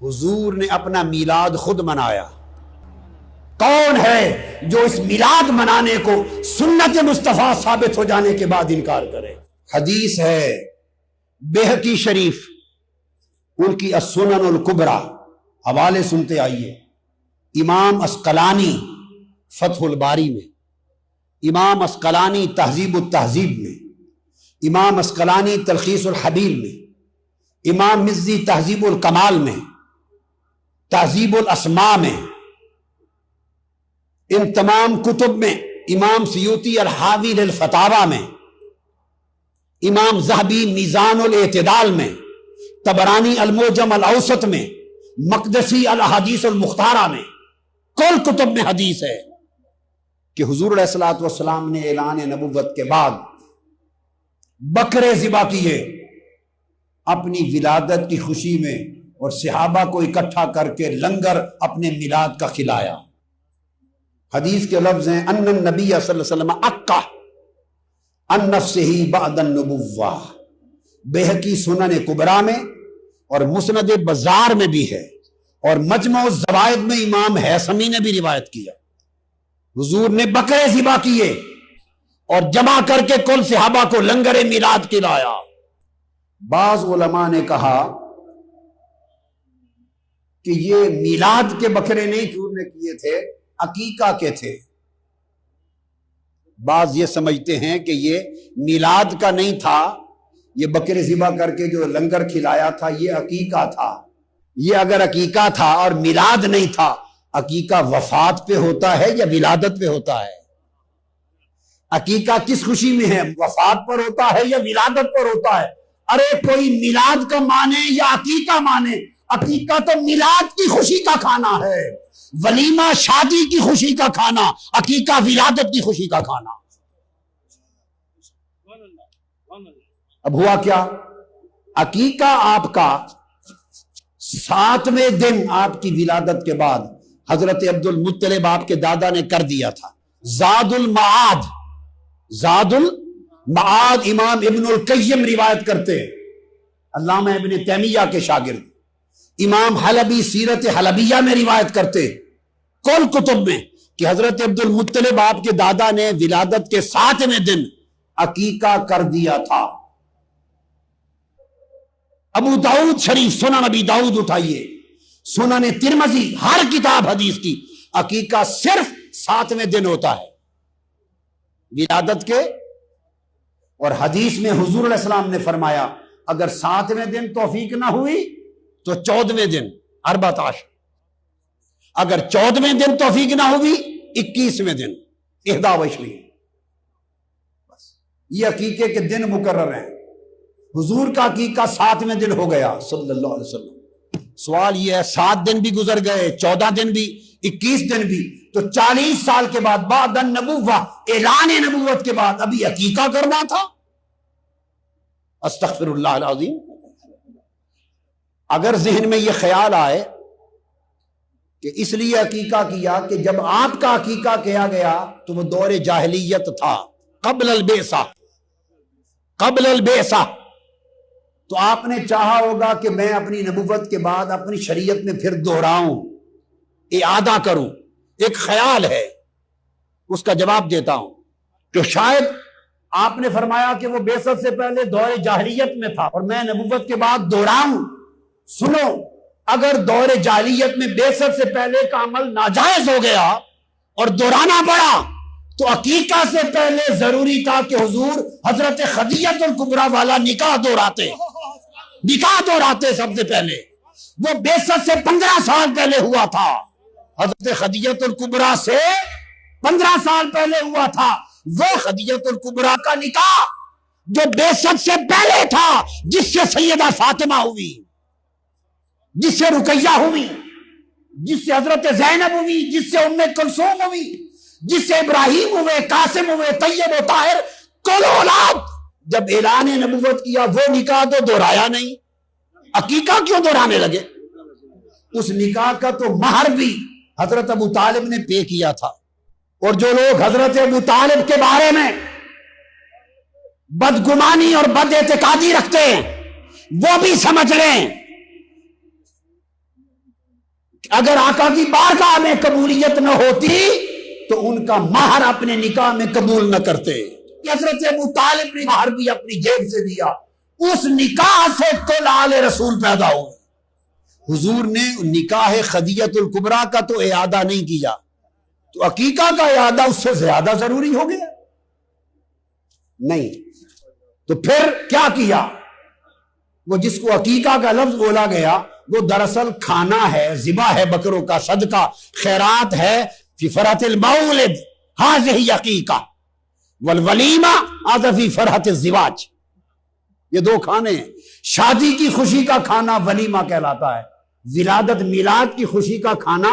حضور نے اپنا میلاد خود منایا. کون ہے جو اس میلاد منانے کو سنت مصطفیٰ ثابت ہو جانے کے بعد انکار کرے؟ حدیث ہے بیہقی شریف ان کی السنن الکبریٰ، حوالے سنتے آئیے. امام عسقلانی فتح الباری میں، امام عسقلانی تہذیب التہذیب میں، امام عسقلانی تلخیص الحبیر میں، امام مزی تہذیب الکمال میں، تہذیب الاسماء میں، ان تمام کتب میں، امام سیوطی الحاوی للفتاوی میں، امام ذہبی میزان الاعتدال میں، طبرانی المعجم الاوسط میں، مقدسی الاحادیث المختارہ میں، کل کتب میں حدیث ہے کہ حضور علیہ الصلوۃ والسلام نے اعلان نبوت کے بعد بکرے ذبح کیے اپنی ولادت کی خوشی میں، اور صحابہ کو اکٹھا کر کے لنگر اپنے میلاد کا کھلایا. حدیث کے لفظ ہیں ان النبی صلی اللہ علیہ وسلم عقہ عن نفسہ بعد النبوہ. بیہقی سنن کبریٰ میں اور مسند بزار میں بھی ہے، اور مجمع الزوائد میں امام ہیثمی نے بھی روایت کیا. حضور نے بکرے ذبح کیے اور جمع کر کے کل صحابہ کو لنگر میلاد کھلایا. بعض علماء نے کہا کہ یہ میلاد کے بکرے نہیں حضور نے کیے تھے، عقیقہ کے تھے. بعض یہ سمجھتے ہیں کہ یہ میلاد کا نہیں تھا، یہ بکرے ذبح کر کے جو لنگر کھلایا تھا یہ عقیقہ تھا. یہ اگر عقیقہ تھا اور میلاد نہیں تھا، عقیقہ وفات پہ ہوتا ہے یا ولادت پہ ہوتا ہے؟ عقیقہ کس خوشی میں ہے؟ وفات پر ہوتا ہے یا ولادت پر ہوتا ہے؟ ارے کوئی میلاد کا مانے یا عقیقہ مانے، عقیقہ تو میلاد کی خوشی کا کھانا ہے، ولیمہ شادی کی خوشی کا کھانا، عقیقہ ولادت کی خوشی کا کھانا. اب ہوا کیا؟ عقیقہ آپ کا 7ویں دن آپ کی ولادت کے بعد حضرت عبد المطلب آپ کے دادا نے کر دیا تھا. زاد المعاد، زاد المعاد امام ابن القیم روایت کرتے ہیں، علامہ ابن تیمیہ کے شاگرد. امام حلبی سیرت حلبیہ میں روایت کرتے کل کتب میں کہ حضرت عبد المطلب آپ کے دادا نے ولادت کے 7ویں دن عقیقہ کر دیا تھا. ابو داؤد شریف، سنن ابی داؤد اٹھائیے، سنن ترمذی، ہر کتاب حدیث کی عقیقہ صرف 7ویں دن ہوتا ہے ولادت کے. اور حدیث میں حضور علیہ السلام نے فرمایا اگر 7ویں دن توفیق نہ ہوئی تو 14ویں دن 14، اگر 14ویں دن توفیق نہ ہوئی 21ویں دن 21. بس یہ عقیقے کے دن مقرر ہیں. حضور کا عقیقہ 7ویں دن ہو گیا صلی اللہ علیہ وسلم. سوال یہ ہے 7 دن بھی گزر گئے، 14 دن بھی، 21 دن بھی، تو 40 سال کے بعد بعد النبوہ، اعلان نبوت کے بعد ابھی عقیقہ کرنا تھا؟ استغفر اللہ العظیم. اگر ذہن میں یہ خیال آئے کہ اس لیے عقیقہ کیا کہ جب آپ کا عقیقہ کیا گیا تو وہ دور جاہلیت تھا، قبل البعثہ، قبل البعثہ، تو آپ نے چاہا ہوگا کہ میں اپنی نبوت کے بعد اپنی شریعت میں پھر دوہراؤں، اعادہ کروں. ایک خیال ہے، اس کا جواب دیتا ہوں کہ شاید آپ نے فرمایا کہ وہ بعثت سے پہلے دور جاہلیت میں تھا اور میں نبوت کے بعد دوہراؤں. سنو، اگر دور جاہلیت میں بعثت سے پہلے کا عمل ناجائز ہو گیا اور دوہرانا پڑا تو عقیقہ سے پہلے ضروری تھا کہ حضور حضرت خدیجہ الکبریٰ والا نکاح دوہراتے، نکاح دوہراتے. سب سے پہلے وہ بعثت سے 15 سال پہلے ہوا تھا، حضرت خدیجہ الکبریٰ سے 15 سال پہلے ہوا تھا. وہ خدیجہ الکبریٰ کا نکاح جو بعثت سے پہلے تھا، جس سے سیدہ فاطمہ ہوئی، جس سے رقیہ ہوئی، جس سے حضرت زینب ہوئی، جس سے ام کلثوم ہوئی، جس سے ابراہیم ہوئے، قاسم ہوئے، طیب و طاہر، کل اولاد. جب اعلان نبوت کیا وہ نکاح تو دوہرایا نہیں، عقیقہ کیوں دوہرانے لگے؟ اس نکاح کا تو مہر بھی حضرت ابو طالب نے پے کیا تھا. اور جو لوگ حضرت ابو طالب کے بارے میں بدگمانی اور بد اعتقادی رکھتے ہیں وہ بھی سمجھ لیں اگر آقا کی بارگاہ میں قبولیت نہ ہوتی تو ان کا مہر اپنے نکاح میں قبول نہ کرتے. حضرت ابو طالب نے مہر بھی اپنی جیب سے دیا. اس نکاح سے کل آل رسول پیدا ہوئے. حضور نے نکاح خدیجہ الکبریٰ کا تو اعادہ نہیں کیا, تو عقیقہ کا اعادہ اس سے زیادہ ضروری ہو گیا نہیں. تو پھر کیا کیا؟ وہ جس کو عقیقہ کا لفظ بولا گیا وہ دراصل کھانا ہے, ذبح ہے بکروں کا, صدقہ خیرات ہے. فی فرحت المولد ہذہ عقیقہ والولیمہ ھذا فی فرحت الزواج. یہ دو کھانے ہیں. شادی کی خوشی کا کھانا ولیمہ کہلاتا ہے, ولادت میلاد کی خوشی کا کھانا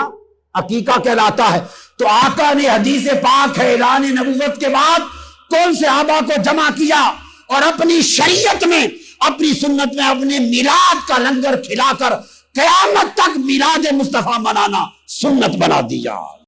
عقیقہ کہلاتا ہے. تو آقا نے حدیث پاک ہے اعلان نبوت کے بعد کون صحابہ کو جمع کیا اور اپنی شریعت میں, اپنی سنت میں اپنے میلاد کا لنگر کھلا کر قیامت تک میلاد مصطفیٰ منانا سنت بنا دیا.